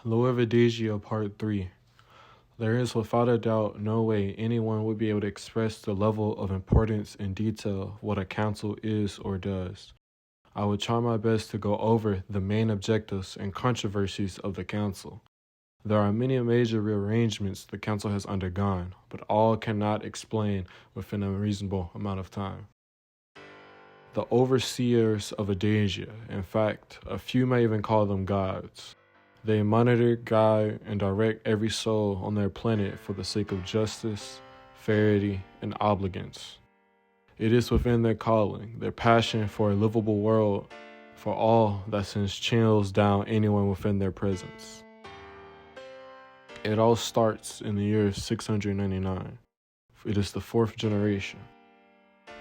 Law of Edasia Part 3. There is without a doubt no way anyone would be able to express the level of importance and detail what a council is or does. I will try my best to go over the main objectives and controversies of the council. There are many major rearrangements the council has undergone, but all cannot explain within a reasonable amount of time. The overseers of Edasia, in fact, a few may even call them gods. They monitor, guide, and direct every soul on their planet for the sake of justice, fairity, and obedience. It is within their calling, their passion for a livable world for all that sends chills down anyone within their presence. It all starts in the year 699. It is the fourth generation.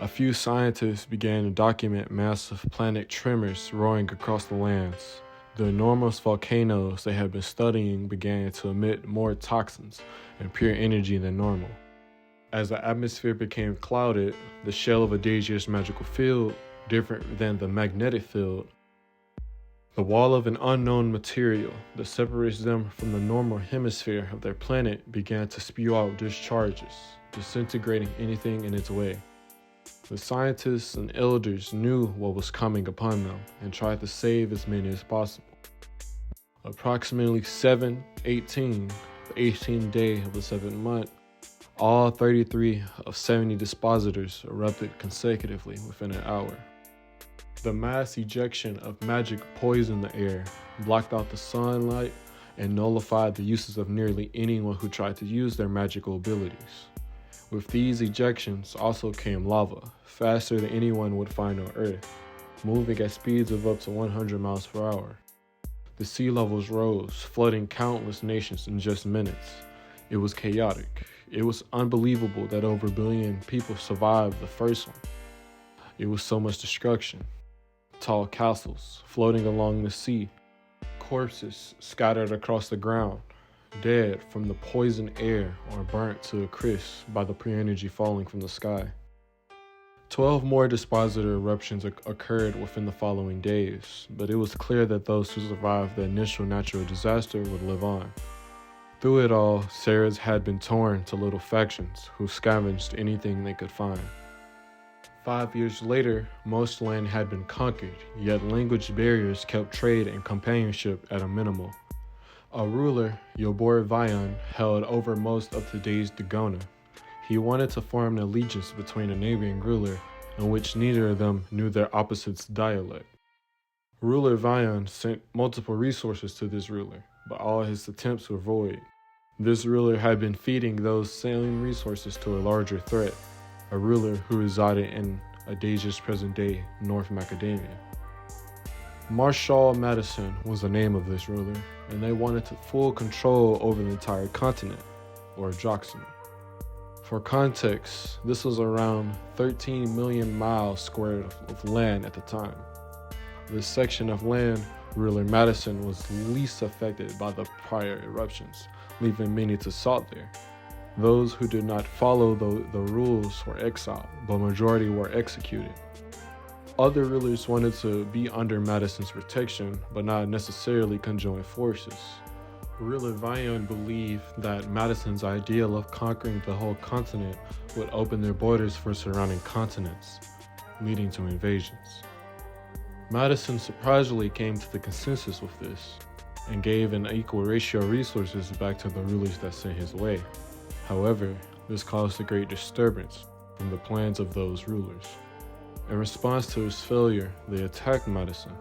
A few scientists began to document massive planet tremors roaring across the lands. The enormous volcanoes they had been studying began to emit more toxins and pure energy than normal. As the atmosphere became clouded, the shell of Edasia's magical field, different than the magnetic field, the wall of an unknown material that separates them from the normal hemisphere of their planet, began to spew out discharges, disintegrating anything in its way. The scientists and elders knew what was coming upon them and tried to save as many as possible. Approximately 7/18, the 18th day of the 7th month, all 33 of 70 dispositors erupted consecutively within an hour. The mass ejection of magic poisoned the air, blocked out the sunlight, and nullified the uses of nearly anyone who tried to use their magical abilities. With these ejections also came lava, faster than anyone would find on Earth, moving at speeds of up to 100 miles per hour. The sea levels rose, flooding countless nations in just minutes. It was chaotic. It was unbelievable that over a billion people survived the first one. It was so much destruction. Tall castles floating along the sea, corpses scattered across the ground, dead from the poisoned air or burnt to a crisp by the pure energy falling from the sky. 12 more dispositor eruptions occurred within the following days, but it was clear that those who survived the initial natural disaster would live on. Through it all, Ceres had been torn to little factions who scavenged anything they could find. 5 years later, most land had been conquered, yet language barriers kept trade and companionship at a minimum. A ruler, Yobor Vion, held over most of today's Dagona. He wanted to form an allegiance between a neighboring ruler in which neither of them knew their opposite's dialect. Ruler Vion sent multiple resources to this ruler, but all his attempts were void. This ruler had been feeding those same resources to a larger threat, a ruler who resided in Edasia's present-day North Macadamia. Marshal Madison was the name of this ruler, and they wanted full control over the entire continent, or Droxima. For context, this was around 13 million miles squared of land at the time. This section of land, ruler Madison was least affected by the prior eruptions, leaving many to salt there. Those who did not follow the rules were exiled, but majority were executed. Other rulers wanted to be under Madison's protection, but not necessarily conjoin forces. Ruler Vion believed that Madison's ideal of conquering the whole continent would open their borders for surrounding continents, leading to invasions. Madison surprisingly came to the consensus with this, and gave an equal ratio of resources back to the rulers that sent his way. However, this caused a great disturbance from the plans of those rulers. In response to his failure, they attacked Madison.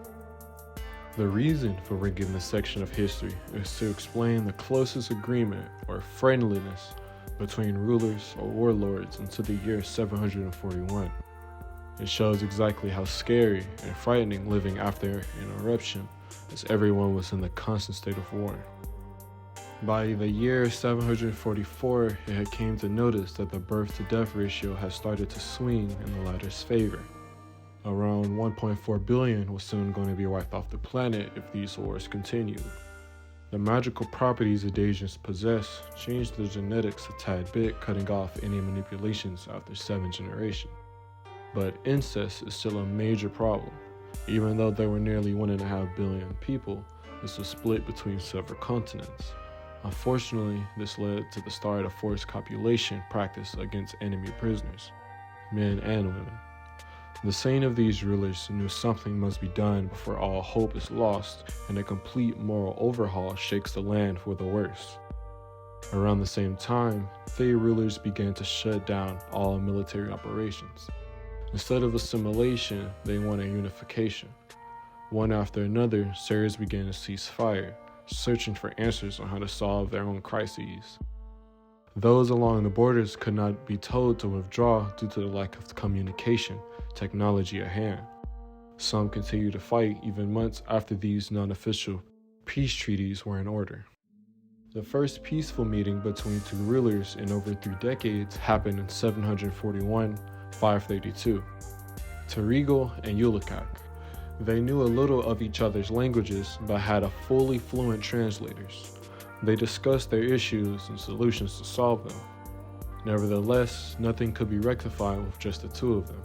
The reason for bringing this section of history is to explain the closest agreement or friendliness between rulers or warlords until the year 741. It shows exactly how scary and frightening living after an eruption, as everyone was in the constant state of war. By the year 744, it had came to notice that the birth-to-death ratio had started to swing in the latter's favor. Around 1.4 billion was soon going to be wiped off the planet if these wars continued. The magical properties Edasians possess changed their genetics a tad bit, cutting off any manipulations after 7 generations. But incest is still a major problem. Even though there were nearly 1.5 billion people, this was split between several continents. Unfortunately, this led to the start of forced copulation practiced against enemy prisoners, men and women. The saying of these rulers knew something must be done before all hope is lost and a complete moral overhaul shakes the land for the worse. Around the same time, Thay rulers began to shut down all military operations. Instead of assimilation, they wanted unification. One after another, Saras began to cease fire, searching for answers on how to solve their own crises. Those along the borders could not be told to withdraw due to the lack of communication, technology at hand. Some continued to fight even months after these non-official peace treaties were in order. The first peaceful meeting between two rulers in over 3 decades happened in 741-532. Terigal and Ulukak. They knew a little of each other's languages but had a fully fluent translators. They discussed their issues and solutions to solve them. Nevertheless, nothing could be rectified with just the two of them.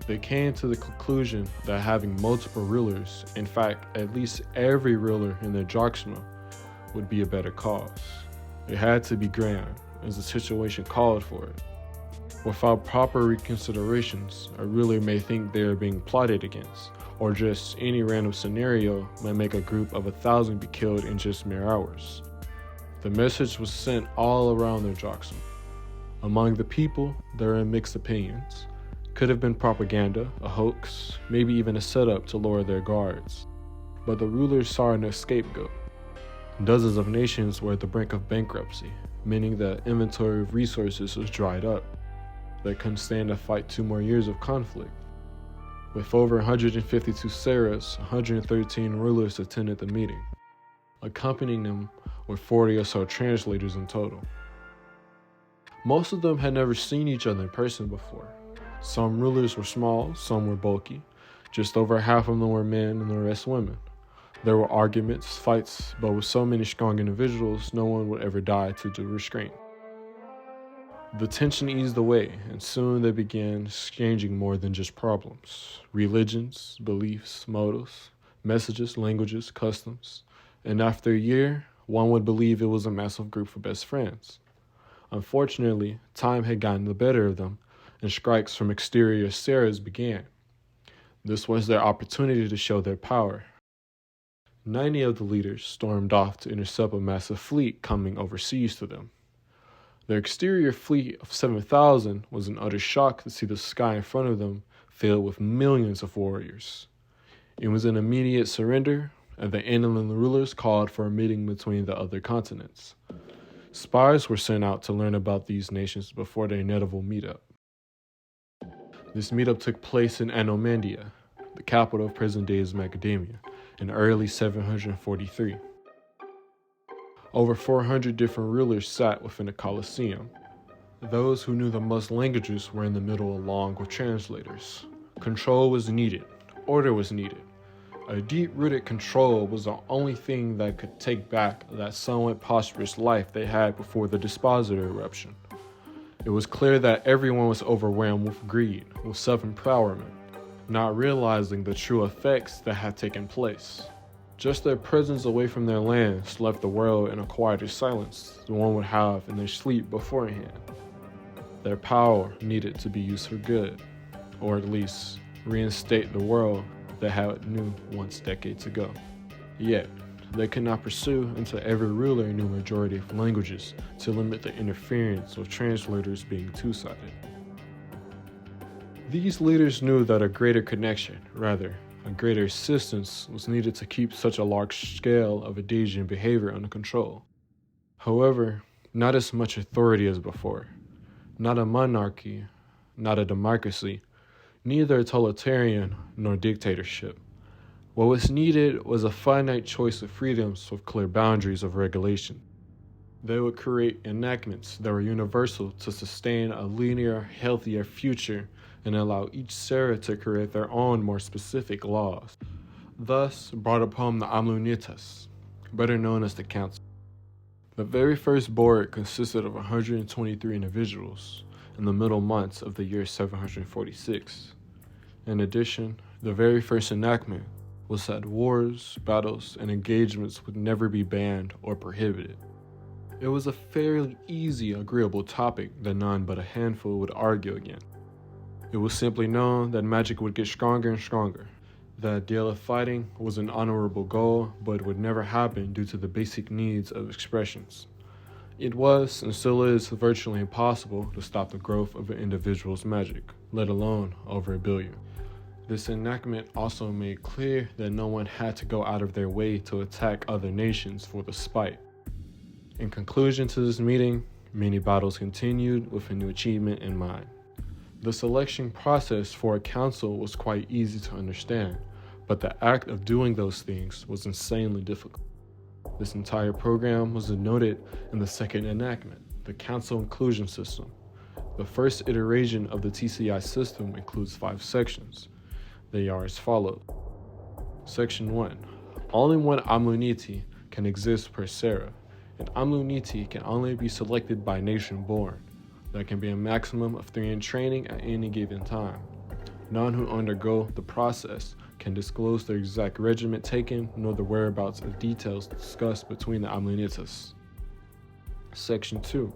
They came to the conclusion that having multiple rulers, in fact at least every ruler in their Drachma, would be a better cause. It had to be grand, as the situation called for it. Without proper reconsiderations, a ruler may think they are being plotted against, or just any random scenario might make a group of 1,000 be killed in just mere hours. The message was sent all around their Drachma. Among the people, there are mixed opinions. Could have been propaganda, a hoax, maybe even a setup to lower their guards. But the rulers saw no scapegoat. Dozens of nations were at the brink of bankruptcy, meaning the inventory of resources was dried up. They couldn't stand to fight 2 more years of conflict. With over 152 Saras, 113 rulers attended the meeting. Accompanying them were 40 or so translators in total. Most of them had never seen each other in person before. Some rulers were small, some were bulky. Just over half of them were men and the rest women. There were arguments, fights, but with so many strong individuals, no one would ever die due to restraint. The tension eased away, and soon they began exchanging more than just problems. Religions, beliefs, motives, messages, languages, customs. And after a year, one would believe it was a massive group of best friends. Unfortunately, time had gotten the better of them, and strikes from exterior Saras began. This was their opportunity to show their power. 90 of the leaders stormed off to intercept a massive fleet coming overseas to them. Their exterior fleet of 7,000 was in utter shock to see the sky in front of them filled with millions of warriors. It was an immediate surrender, and the inland rulers called for a meeting between the other continents. Spies were sent out to learn about these nations before their inevitable meetup. This meetup took place in Anomandia, the capital of present-day Macadamia, in early 743. Over 400 different rulers sat within the Colosseum. Those who knew the most languages were in the middle along with translators. Control was needed. Order was needed. A deep-rooted control was the only thing that could take back that somewhat prosperous life they had before the dispositor eruption. It was clear that everyone was overwhelmed with greed, with self-empowerment, not realizing the true effects that had taken place. Just their presence away from their lands left the world in a quieter silence than one would have in their sleep beforehand. Their power needed to be used for good, or at least reinstate the world that had knew once decades ago. Yet, they could not pursue until every ruler knew a majority of languages to limit the interference of translators being two-sided. These leaders knew that a greater connection, rather, a greater assistance was needed to keep such a large scale of Edasian behavior under control. However, not as much authority as before. Not a monarchy, not a democracy, neither a totalitarian nor dictatorship. What was needed was a finite choice of freedoms with clear boundaries of regulation. They would create enactments that were universal to sustain a linear, healthier future and allow each Sara to create their own more specific laws, thus brought upon the Amlunitas, better known as the Council. The very first board consisted of 123 individuals in the middle months of the year 746. In addition, the very first enactment, was that wars, battles, and engagements would never be banned or prohibited. It was a fairly easy, agreeable topic that none but a handful would argue against. It was simply known that magic would get stronger and stronger. The ideal of fighting was an honorable goal, but would never happen due to the basic needs of expressions. It was, and still is, virtually impossible to stop the growth of an individual's magic, let alone over a billion. This enactment also made clear that no one had to go out of their way to attack other nations for the spite. In conclusion to this meeting, many battles continued with a new achievement in mind. The selection process for a council was quite easy to understand, but the act of doing those things was insanely difficult. This entire program was denoted in the second enactment, the Council Inclusion System. The first iteration of the TCI system includes 5 sections. They are as follows. Section 1. Only one Amuniti can exist per Seraph. An Amuniti can only be selected by nation born. There can be a maximum of 3 in training at any given time. None who undergo the process can disclose their exact regiment taken nor the whereabouts of details discussed between the Amunitas. Section 2.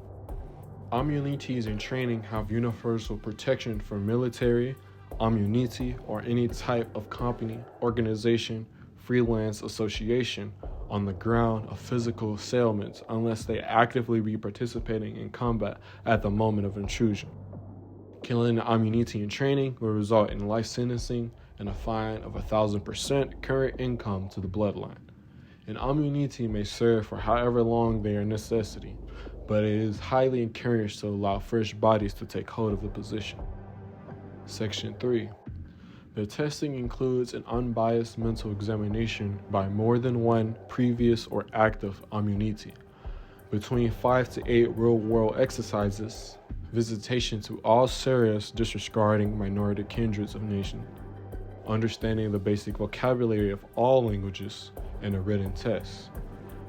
Amunitis in training have universal protection from military, Amuniti, or any type of company, organization, freelance association on the ground of physical assailments unless they actively be participating in combat at the moment of intrusion. Killing an Amuniti in training will result in life sentencing and a fine of 1,000% current income to the bloodline. An Amuniti may serve for however long they are necessity, but it is highly encouraged to allow fresh bodies to take hold of the position. Section 3. The testing includes an unbiased mental examination by more than one previous or active Amuniti, between 5 to 8 real-world exercises, visitation to all Seraphs disregarding minority kindreds of nations, understanding the basic vocabulary of all languages, and a written test.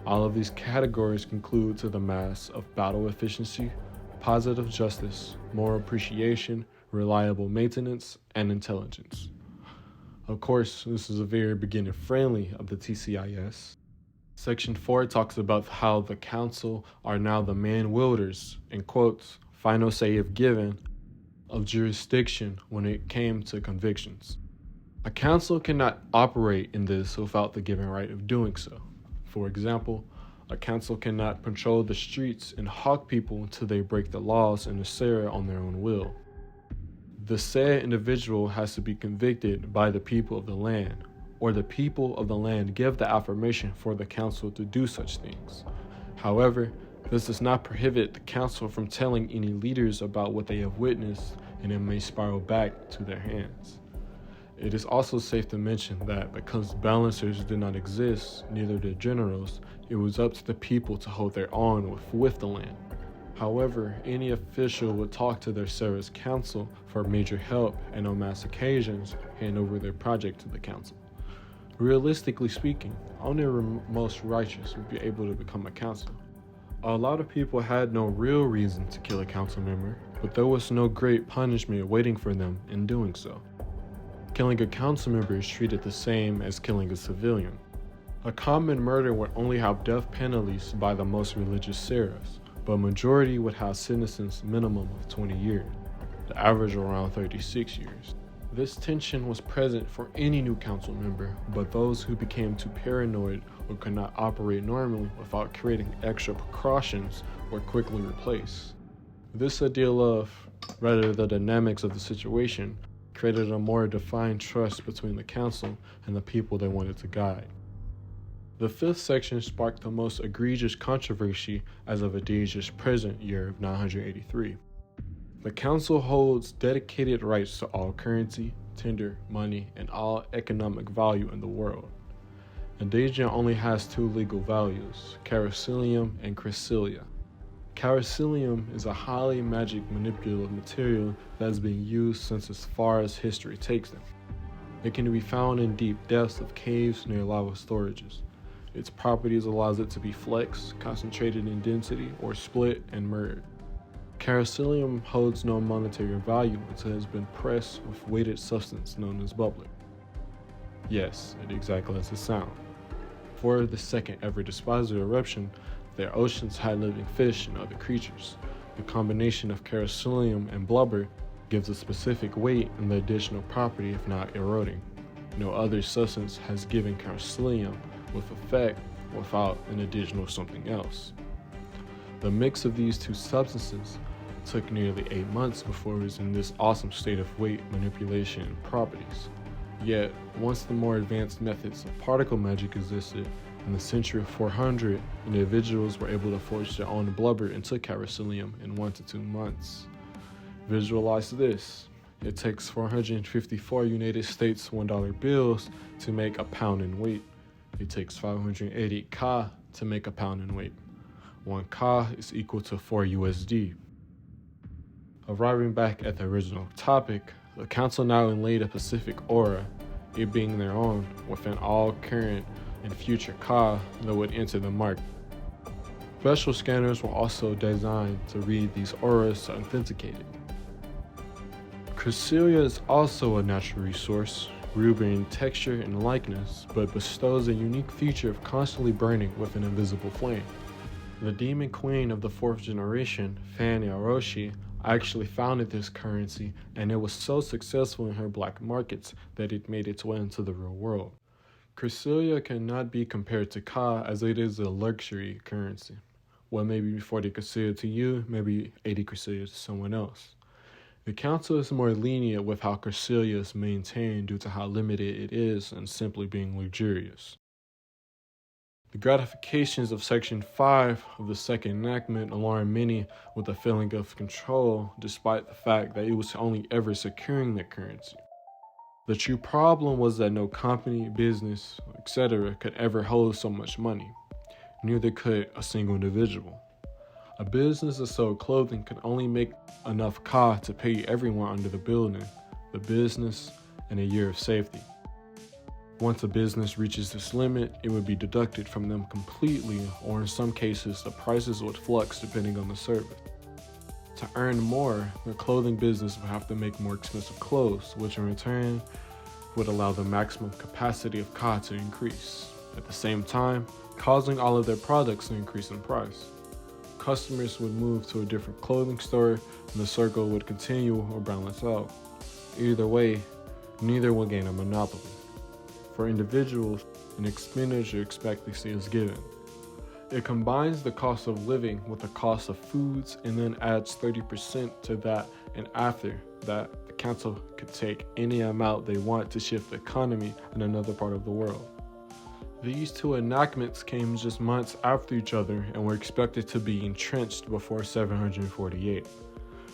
All of these categories conclude to the mass of battle efficiency, positive justice, moral appreciation, reliable maintenance, and intelligence. Of course, this is a very beginner friendly of the TCIS. Section 4 talks about how the council are now the man wielders, in quotes, final say if given, of jurisdiction when it came to convictions. A council cannot operate in this without the given right of doing so. For example, a council cannot patrol the streets and hawk people until they break the laws in the Seraph on their own will. The said individual has to be convicted by the people of the land, or the people of the land give the affirmation for the council to do such things. However, this does not prohibit the council from telling any leaders about what they have witnessed, and it may spiral back to their hands. It is also safe to mention that because balancers did not exist, neither did generals, it was up to the people to hold their own with the land. However, any official would talk to their Seraph's council for major help and on mass occasions hand over their project to the council. Realistically speaking, only the most righteous would be able to become a council. A lot of people had no real reason to kill a council member, but there was no great punishment waiting for them in doing so. Killing a council member is treated the same as killing a civilian. A common murder would only have death penalties by the most religious Seraphs, but majority would have sentences minimum of 20 years, the average around 36 years. This tension was present for any new council member, but those who became too paranoid or could not operate normally without creating extra precautions were quickly replaced. This ideal of, rather the dynamics of the situation, created a more defined trust between the council and the people they wanted to guide. The 5th section sparked the most egregious controversy as of Edasia's present year of 983. The council holds dedicated rights to all currency, tender, money, and all economic value in the world. Edasia only has 2 legal values, carosilium and chrysalia. Carosilium is a highly magic manipulative material that has been used since as far as history takes them. It can be found in deep depths of caves near lava storages. Its properties allows it to be flexed, concentrated in density, or split and merged. Carosilium holds no monetary value until it has been pressed with weighted substance known as bubbler. Yes, exactly as it sounds. Before the second ever dispositive eruption, their oceans had living fish and other creatures. The combination of carcinoleum and blubber gives a specific weight and the additional property of not eroding. No other substance has given carcinoleum with effect without an additional something else. The mix of these two substances took nearly 8 months before it was in this awesome state of weight manipulation and properties. Yet, once the more advanced methods of particle magic existed, in the century of 400, individuals were able to forge their own blubber into carcinoleum in 1 to 2 months. Visualize this. It takes 454 United States $1 bills to make a pound in weight. It takes 580 ka to make a pound in weight. 1 ka is equal to 4 USD. Arriving back at the original topic, the Council now inlaid a specific aura, it being their own, within all current and future ka that would enter the market. Special scanners were also designed to read these auras to authenticate it. Chrysalia is also a natural resource, rooted in texture and likeness, but bestows a unique feature of constantly burning with an invisible flame. The demon queen of the 4th generation, Fanny Orochi, actually founded this currency, and it was so successful in her black markets that it made its way into the real world. Chrysalia cannot be compared to ka, as it is a luxury currency. What may be 40 Chrysalia to you, maybe 80 Chrysalia to someone else. The Council is more lenient with how Chrysalia is maintained due to how limited it is and simply being luxurious. The gratifications of Section 5 of the second enactment alarmed many with a feeling of control, despite the fact that it was only ever securing the currency. The true problem was that no company, business, etc. could ever hold so much money. Neither could a single individual. A business that sold clothing could only make enough ka to pay everyone under the building, the business, and a year of safety. Once a business reaches this limit, it would be deducted from them completely, or in some cases, the prices would flux depending on the service. To earn more, the clothing business would have to make more expensive clothes, which in return would allow the maximum capacity of ka to increase, at the same time, causing all of their products to increase in price. Customers would move to a different clothing store, and the circle would continue or balance out. Either way, neither will gain a monopoly. For individuals, an expenditure expectancy is given. It combines the cost of living with the cost of foods and then adds 30% to that, and after that, the Council could take any amount they want to shift the economy in another part of the world. These two enactments came just months after each other and were expected to be entrenched before 748.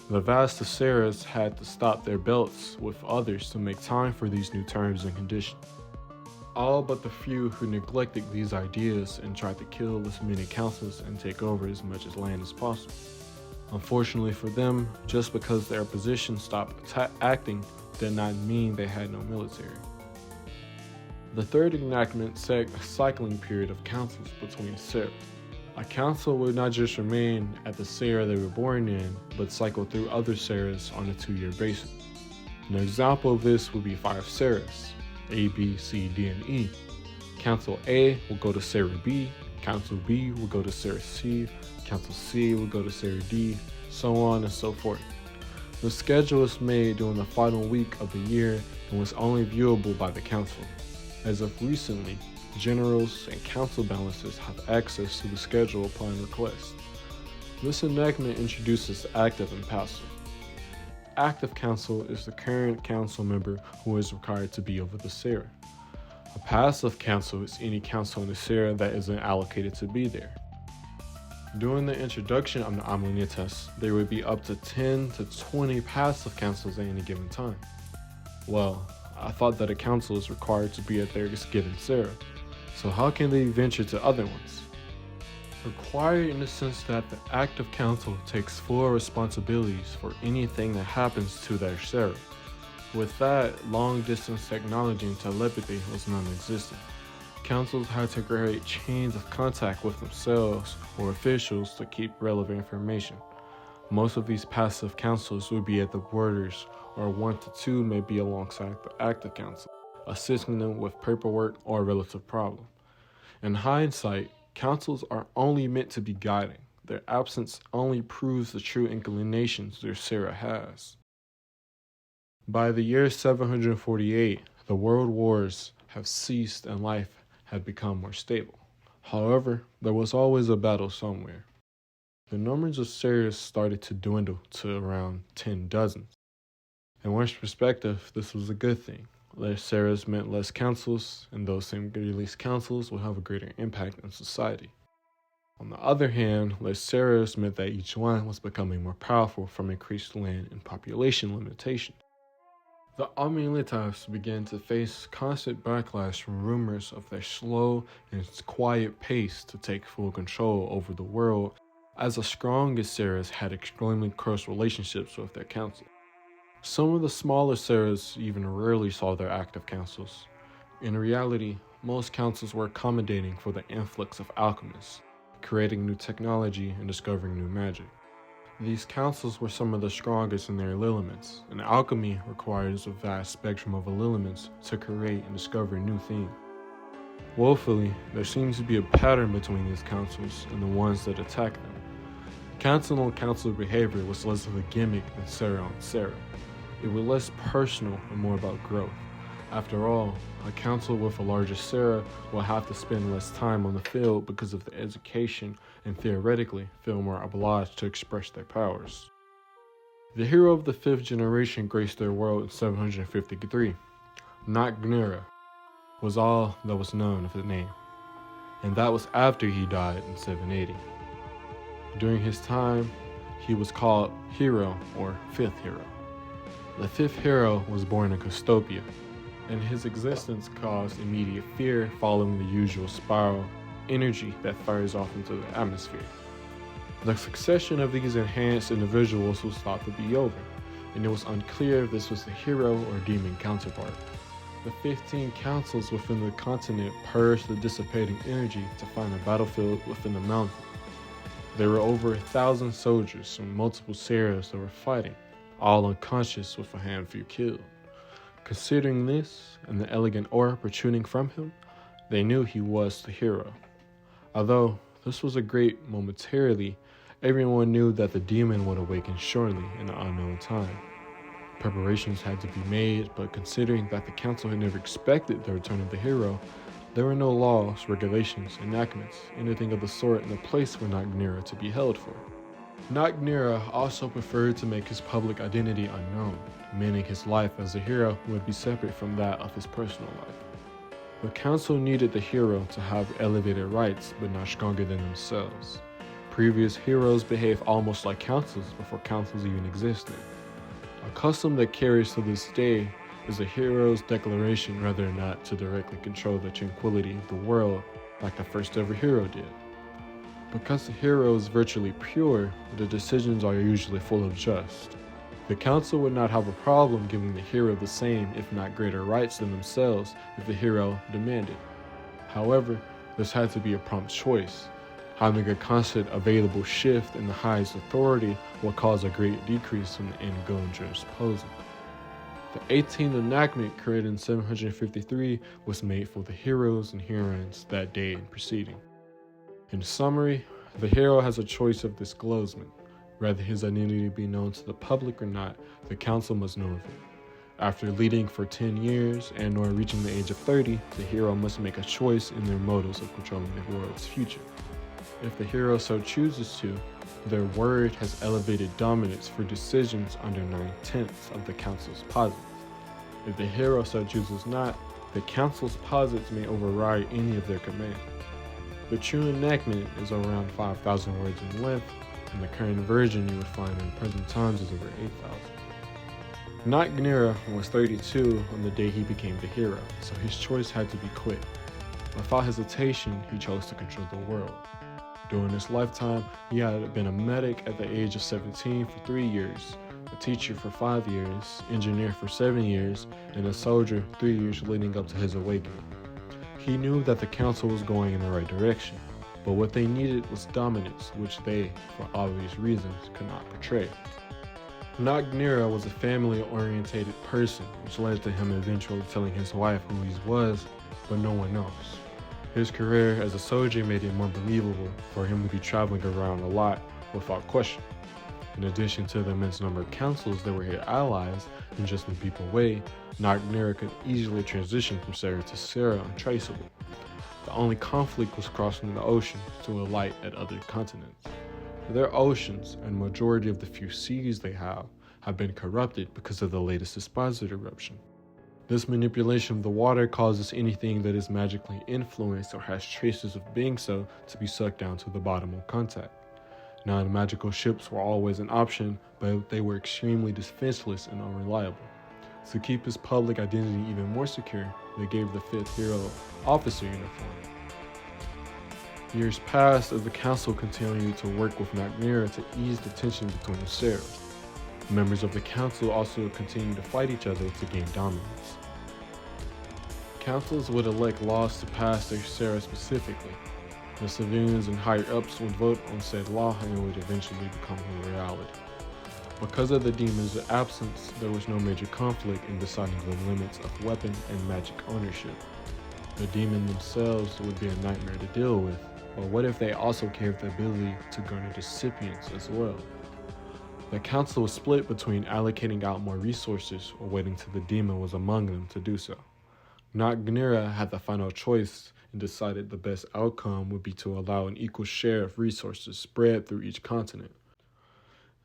The vast Aseras had to stop their belts with others to make time for these new terms and conditions. All but the few who neglected these ideas and tried to kill as many councils and take over as much land as possible. Unfortunately for them, just because their opposition stopped acting did not mean they had no military. The third enactment set a cycling period of councils between Seras. A council would not just remain at the Sera they were born in, but cycle through other Seras on a 2-year basis. An example of this would be 5 Seras, A, B, C, D, and E. Council A will go to Sera B, Council B will go to Sera C, Council C will go to Sera D, so on and so forth. The schedule is made during the final week of the year and was only viewable by the Council. As of recently, generals and council balancers have access to the schedule upon request. This enactment introduces active and passive. Active council is the current council member who is required to be over the Sera. A passive council is any council in the Sera that isn't allocated to be there. During the introduction of the Amunitas, there would be up to 10 to 20 passive councils at any given time. Well, I thought that a council is required to be at their given Sera, so how can they venture to other ones? Required in the sense that the active council takes full responsibilities for anything that happens to their Sera. With that, long-distance technology and telepathy was non-existent. Councils had to create chains of contact with themselves or officials to keep relevant information. Most of these passive councils would be at the borders, or 1 to 2 may be alongside the active council. assisting them with paperwork or a relative problem. In hindsight, councils are only meant to be guiding. Their absence only proves the true inclinations their Sarah has. By the year 748, the world wars have ceased and life had become more stable. However, there was always a battle somewhere. The numbers of Sarahs started to dwindle to around 10 dozens. In one's perspective, this was a good thing. Less Sarahs meant less councils, and those same least councils will have a greater impact on society. On the other hand, less Sarahs meant that each one was becoming more powerful from increased land and population limitations. The Amilitas began to face constant backlash from rumors of their slow and quiet pace to take full control over the world, as the strongest Sarahs had extremely close relationships with their council. Some of the smaller Sarahs even rarely saw their active councils. In reality, most councils were accommodating for the influx of alchemists, creating new technology and discovering new magic. These councils were some of the strongest in their elements, and alchemy requires a vast spectrum of elements to create and discover new things. Woefully, there seems to be a pattern between these councils and the ones that attack them. Council-on-council behavior was less of a gimmick than Sarah-on-Sarah. It was less personal and more about growth. After all, a council with a larger Sarah will have to spend less time on the field because of the education and theoretically feel more obliged to express their powers. The hero of the 5th generation graced their world in 753. Nagnera was all that was known of his name, and that was after he died in 780. During his time, he was called Hero or 5th Hero. The 5th hero was born in Custopia, and his existence caused immediate fear following the usual spiral energy that fires off into the atmosphere. The succession of these enhanced individuals was thought to be over, and it was unclear if this was the hero or demon counterpart. The 15 councils within the continent purged the dissipating energy to find a battlefield within the mountain. There were over 1,000 soldiers from multiple Sarahs that were fighting, all unconscious with a handful killed. Considering this, and the elegant aura protruding from him, they knew he was the hero. Although this was a great momentarily, everyone knew that the demon would awaken shortly in the unknown time. Preparations had to be made, but considering that the council had never expected the return of the hero, there were no laws, regulations, enactments, anything of the sort in the place for Nagnera to be held for. Nagnera also preferred to make his public identity unknown, meaning his life as a hero would be separate from that of his personal life. The council needed the hero to have elevated rights, but not stronger than themselves. Previous heroes behaved almost like councils before councils even existed. A custom that carries to this day is a hero's declaration rather than not to directly control the tranquility of the world like the first ever hero did. Because the hero is virtually pure, the decisions are usually full of trust. The council would not have a problem giving the hero the same, if not greater rights than themselves if the hero demanded. However, this had to be a prompt choice. Having a constant available shift in the highest authority will cause a great decrease in the end goal posing. The 18th enactment, created in 753, was made for the heroes and heroines that day and preceding. In summary, the hero has a choice of disclosement. Whether his identity be known to the public or not, the council must know of it. After leading for 10 years and or reaching the age of 30, the hero must make a choice in their motives of controlling the world's future. If the hero so chooses to, their word has elevated dominance for decisions under 9/10 of the council's posits. If the hero so chooses not, the council's posits may override any of their commands. The true enactment is around 5,000 words in length, and the current version you would find in present times is over 8,000. Nagnera was 32 on the day he became the hero, so his choice had to be quick. Without hesitation, he chose to control the world. During his lifetime, he had been a medic at the age of 17 for 3 years, a teacher for 5 years, engineer for 7 years, and a soldier 3 years leading up to his awakening. He knew that the council was going in the right direction, but what they needed was dominance, which they, for obvious reasons, could not portray. Nagnira was a family-orientated person, which led to him eventually telling his wife who he was, but no one else. His career as a soldier made it more believable for him to be traveling around a lot without question. In addition to the immense number of councils that were his allies in just a beep away, Nagnira could easily transition from Sarah to Sarah untraceable. The only conflict was crossing the ocean to alight at other continents. Their oceans, and majority of the few seas they have been corrupted because of the latest deposit eruption. This manipulation of the water causes anything that is magically influenced or has traces of being so to be sucked down to the bottom of contact. Non-magical ships were always an option, but they were extremely defenseless and unreliable. To keep his public identity even more secure, they gave the 5th hero officer uniform. Years passed as the council continued to work with Nagnira to ease the tension between the Sarahs. Members of the council also continued to fight each other to gain dominance. Councils would elect laws to pass their Sarah specifically. The civilians and higher-ups would vote on said law and it would eventually become a reality. Because of the demon's absence, there was no major conflict in deciding the limits of weapon and magic ownership. The demon themselves would be a nightmare to deal with, but what if they also gave the ability to garner recipients as well? The council was split between allocating out more resources or waiting till the demon was among them to do so. Nagnira had the final choice and decided the best outcome would be to allow an equal share of resources spread through each continent.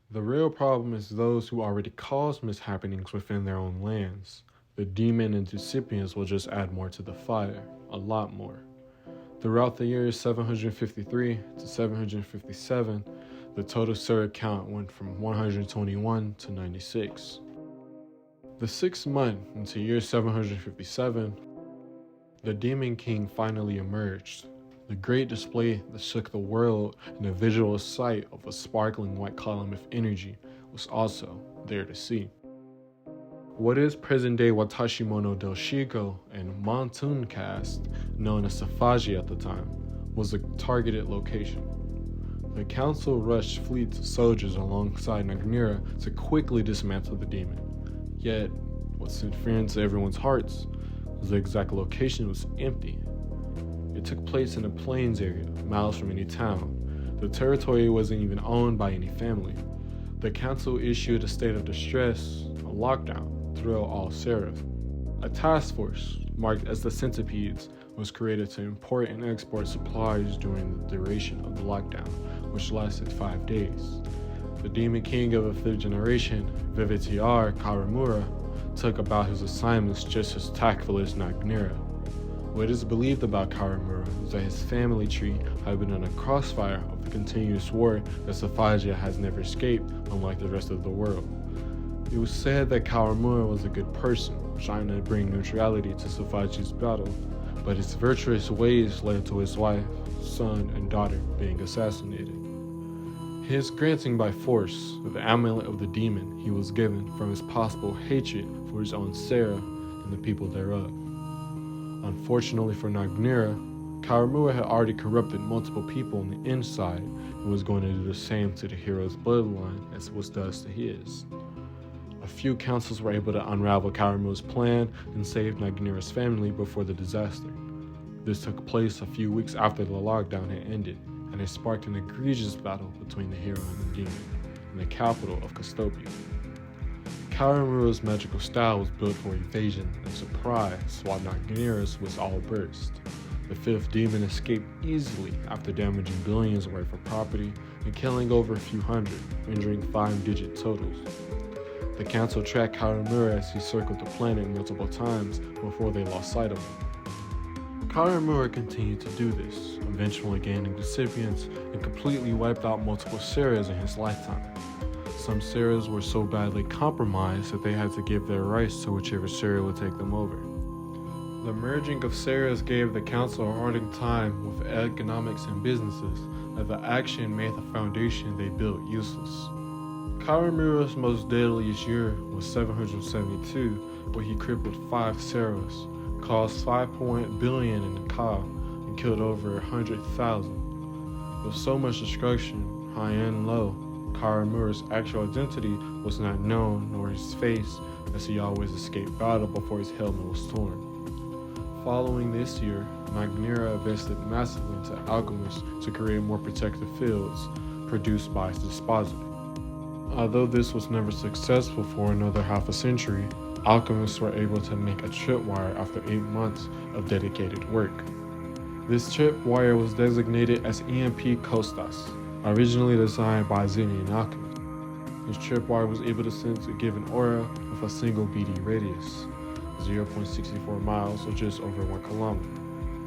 The real problem is those who already caused mishappenings within their own lands. The demon and recipients will just add more to the fire, a lot more. Throughout the years 753 to 757, the total Sarah count went from 121 to 96. The 6th month into year 757, the Demon King finally emerged. The great display that shook the world and the visual sight of a sparkling white column of energy was also there to see. What is present-day Watashimono del Shigo and Monsoon Cast, known as Safaji at the time, was a targeted location. The council rushed fleets of soldiers alongside Nagnira to quickly dismantle the demon. Yet, what sent fear into everyone's hearts was the exact location was empty. It took place in a plains area, miles from any town. The territory wasn't even owned by any family. The council issued a state of distress, a lockdown, throughout all Seraph. A task force, marked as the Centipedes, was created to import and export supplies during the duration of the lockdown, which lasted 5 days. The Demon King of the 5th generation, Vivitiar Karamura, took about his assignments just as tactful as Nagnira. What is believed about Karamura is that his family tree had been in a crossfire of the continuous war that Safaja has never escaped, unlike the rest of the world. It was said that Karamura was a good person, trying to bring neutrality to Safaji's battle, but his virtuous ways led to his wife, son, and daughter being assassinated. His granting by force of the amulet of the demon he was given from his possible hatred for his own Sarah and the people thereof. Unfortunately for Nagnira, Karamura had already corrupted multiple people on the inside and was going to do the same to the hero's bloodline as was does to his. A few councils were able to unravel Karamura's plan and save Nagnira's family before the disaster. This took place a few weeks after the lockdown had ended, and it sparked an egregious battle between the hero and the demon in the capital of Custopia. Karamura's magical style was built for evasion and surprise, while Nagnira's was all burst. The 5th demon escaped easily after damaging billions worth of property and killing over a few hundred, rendering 5-digit totals. The council tracked Karamura as he circled the planet multiple times before they lost sight of him. Karamura continued to do this, eventually gaining recipients and completely wiped out multiple Sarahs in his lifetime. Some Sarahs were so badly compromised that they had to give their rights to whichever Sarah would take them over. The merging of Sarahs gave the council a hard time with economics and businesses, as the action made the foundation they built useless. Karamura's most deadliest year was 772, where he crippled 5 Sarahs, caused 5.1 billion in Ka, and killed over 100,000. With so much destruction, high and low, Karamura's actual identity was not known, nor his face, as he always escaped battle before his helmet was torn. Following this year, Nagnira invested massively into alchemists to create more protective fields produced by his dispositor. Although this was never successful for another half a century, alchemists were able to make a tripwire after 8 months of dedicated work. This tripwire was designated as EMP Kostas, originally designed by Zenian alchemists. This tripwire was able to sense a given aura with a single BD radius, 0.64 miles or just over 1 kilometer.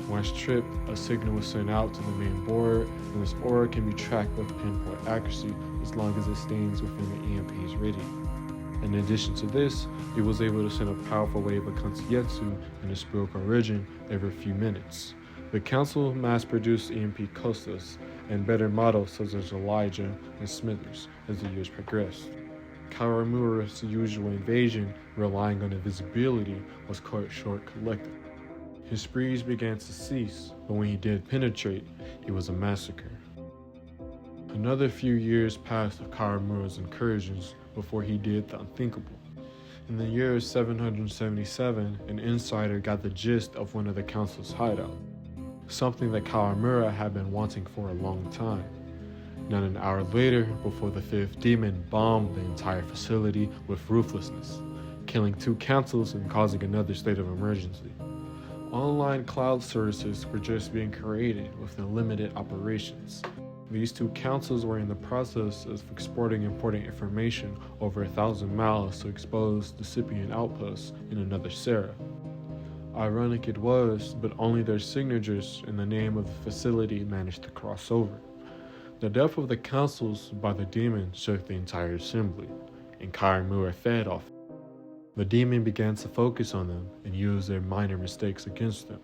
Once tripped, a signal was sent out to the main board, and this aura can be tracked with pinpoint accuracy as long as it stays within the EMP's radius. In addition to this, it was able to send a powerful wave of Kansetsu in the spiritual region every few minutes. The Council mass-produced EMP Kostas and better models such as Elijah and Smithers as the years progressed. Karamura's usual invasion, relying on invisibility, was cut short collectively. His sprees began to cease, but when he did penetrate, it was a massacre. Another few years passed of Karamura's incursions before he did the unthinkable. In the year 777, an insider got the gist of one of the Council's hideouts, something that Karamura had been wanting for a long time. Not an hour later, before the fifth demon bombed the entire facility with ruthlessness, killing 2 councils and causing another state of emergency. Online cloud services were just being created with limited operations. These 2 councils were in the process of exporting important information over 1,000 miles to expose the Scythian outposts in another Serra. Ironic it was, but only their signatures and the name of the facility managed to cross over. The death of the councils by the demon shook the entire assembly, and Karamura fed off it. The demon began to focus on them and use their minor mistakes against them.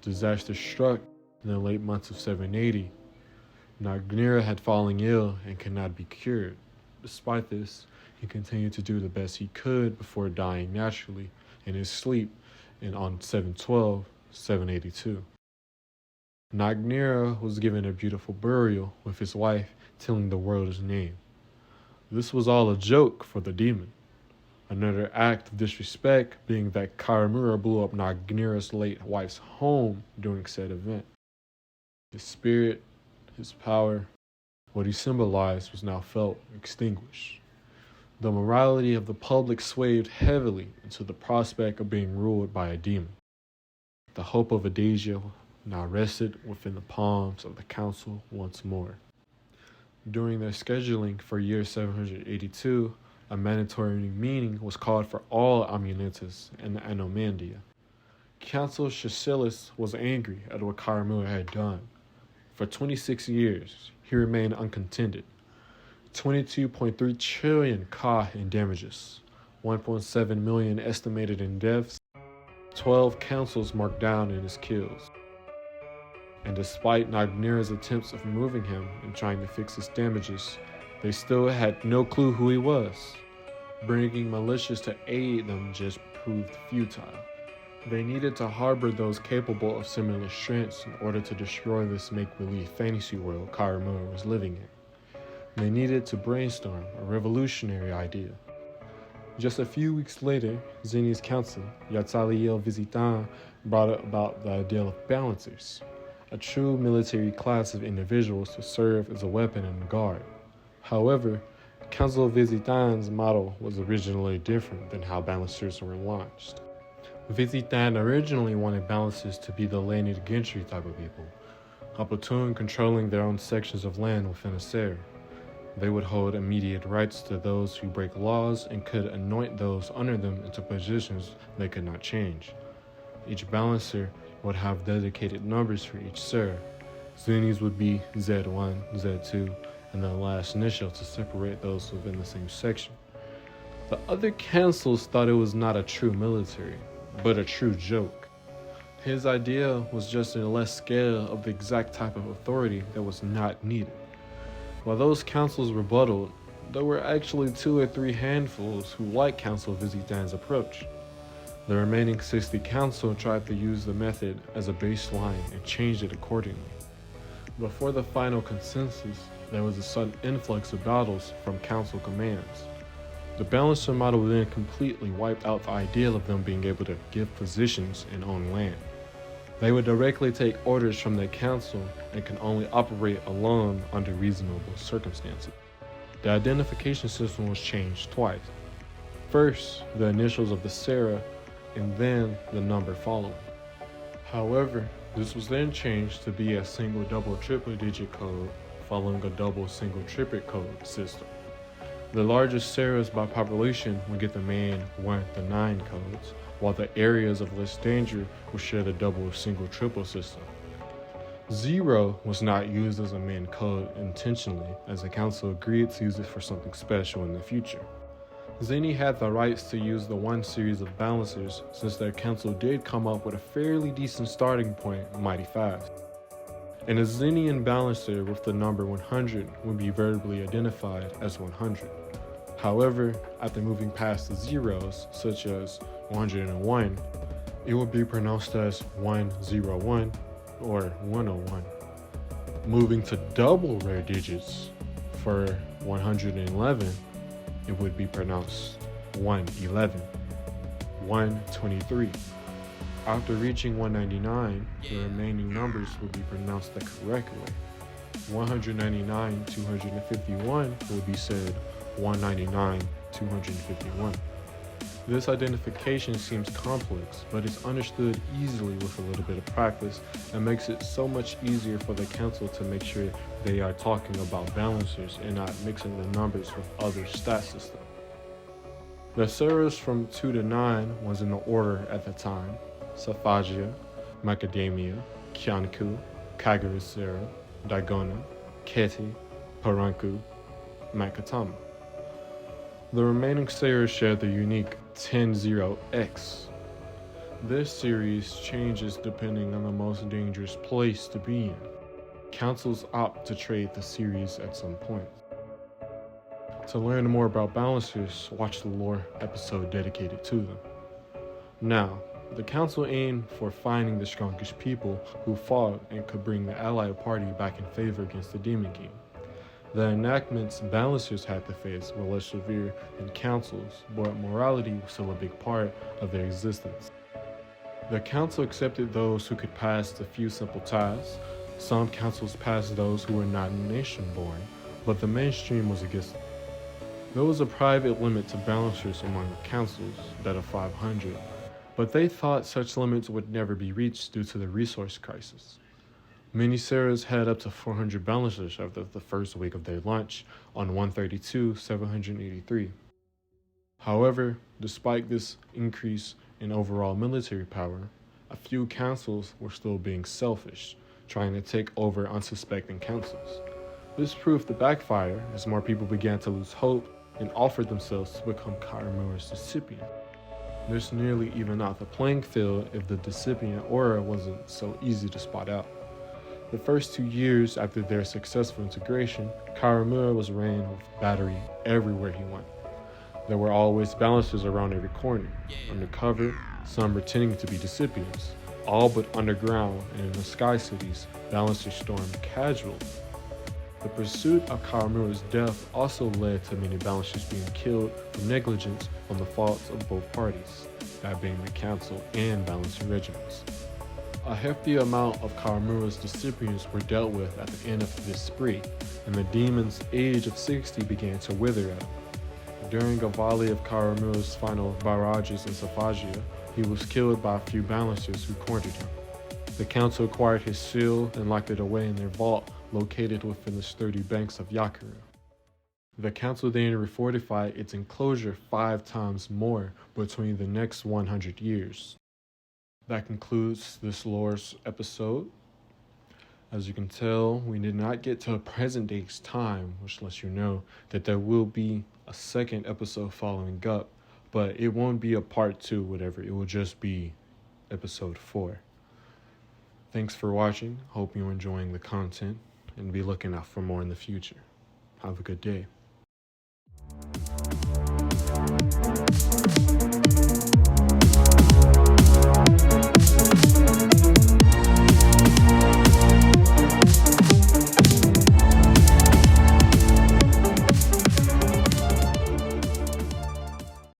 Disaster struck in the late months of 780. Nagnira had fallen ill and could not be cured. Despite this, he continued to do the best he could before dying naturally in his sleep on 7/12/782. Nagnira was given a beautiful burial with his wife telling the world his name. This was all a joke for the demon. Another act of disrespect being that Karamura blew up Nagnira's late wife's home during said event. His spirit, his power, what he symbolized was now felt extinguished. The morality of the public swayed heavily into the prospect of being ruled by a demon. The hope of Edasia now rested within the palms of the Council once more. During their scheduling for year 782, a mandatory meeting was called for all Amunitas and Anomandia. Council Chasilis was angry at what Karamura had done. For 26 years, he remained uncontended. 22.3 trillion ka in damages, 1.7 million estimated in deaths, 12 councils marked down in his kills. And despite Nagnira's attempts of removing him and trying to fix his damages, they still had no clue who he was. Bringing militias to aid them just proved futile. They needed to harbor those capable of similar strengths in order to destroy this make-believe fantasy world Karamura was living in. They needed to brainstorm a revolutionary idea. Just a few weeks later, Zeni's council, Yatzaliel Visitan, brought about the ideal of balancers, a true military class of individuals to serve as a weapon and guard. However, Council Visitan's model was originally different than how balancers were launched. Visitan originally wanted balancers to be the landed gentry type of people, a platoon controlling their own sections of land within a serra. They would hold immediate rights to those who break laws and could anoint those under them into positions they could not change. Each balancer would have dedicated numbers for each serra. Zenis would be Z1, Z2, and the last initial to separate those within the same section. The other councils thought it was not a true military, but a true joke. His idea was just a less scale of the exact type of authority that was not needed. While those councils rebutted, there were actually 2 or 3 handfuls who liked Council Visitan's approach. The remaining 60 council tried to use the method as a baseline and changed it accordingly. Before the final consensus, there was a sudden influx of battles from council commands. The balancer model then completely wiped out the ideal of them being able to give positions and own land. They would directly take orders from the council and can only operate alone under reasonable circumstances. The identification system was changed twice. First, the initials of the Sarah, and then the number following. However, this was then changed to be a single double triple digit code following a double single triplet code system. The largest Sarahs by population would get the main 1 to 9 codes, while the areas of less danger would share the double single triple system. 0 was not used as a main code intentionally, as the council agreed to use it for something special in the future. Zenny had the rights to use the 1 series of balancers since their council did come up with a fairly decent starting point mighty fast. And a Zenian balancer with the number 100 would be verbally identified as 100. However, after moving past the zeros, such as 101, it would be pronounced as 101 or 101. Moving to double rare digits for 111, it would be pronounced 111, 123. After reaching 199, the remaining numbers would be pronounced the correct way. 199, 251 would be said 199, 251. This identification seems complex, but it's understood easily with a little bit of practice and makes it so much easier for the council to make sure they are talking about balancers and not mixing the numbers with other stat systems. The Sarahs from 2 to 9 was in the order at the time: Saphagia, Macadamia, Kyanku, Kagarasera, Dagona, Keti, Paranku, Makatama. The remaining Sarahs share the unique 10-0X. This series changes depending on the most dangerous place to be in. Councils opt to trade the series at some point. To learn more about balancers, watch the lore episode dedicated to them. Now, the council aimed for finding the strongest people who fought and could bring the allied party back in favor against the Demon King. The enactments balancers had to face were less severe than councils, but morality was still a big part of their existence. The council accepted those who could pass the few simple tasks. Some councils passed those who were not nation-born, but the mainstream was against them. There was a private limit to balancers among the councils, that of 500, but they thought such limits would never be reached due to the resource crisis. Many Sarahs had up to 400 balancers after the first week of their launch on 132-783. However, despite this increase in overall military power, a few councils were still being selfish, trying to take over unsuspecting councils. This proved to backfire as more people began to lose hope and offered themselves to become Karamura's recipient. This nearly evened out the playing field if the recipient aura wasn't so easy to spot out. The first 2 years after their successful integration, Karamura was ran with battery everywhere he went. There were always balancers around every corner, undercover, some pretending to be recipients, all but underground, and in the sky cities, balancers stormed casually. The pursuit of Karamura's death also led to many balancers being killed from negligence on the faults of both parties, that being the council and balancer regiments. A hefty amount of Karamura's recipients were dealt with at the end of this spree, and the demon's age of 60 began to wither at him. During a volley of Karamura's final barrages in Saphagia, he was killed by a few balancers who cornered him. The council acquired his seal and locked it away in their vault located within the sturdy banks of Yakura. The council then refortified its enclosure 5 times more between the next 100 years. That concludes this lore's episode. As you can tell, we did not get to a present day's time, which lets you know that there will be a second episode following up, but it won't be a part 2, whatever. It will just be episode 4. Thanks for watching. Hope you're enjoying the content and be looking out for more in the future. Have a good day.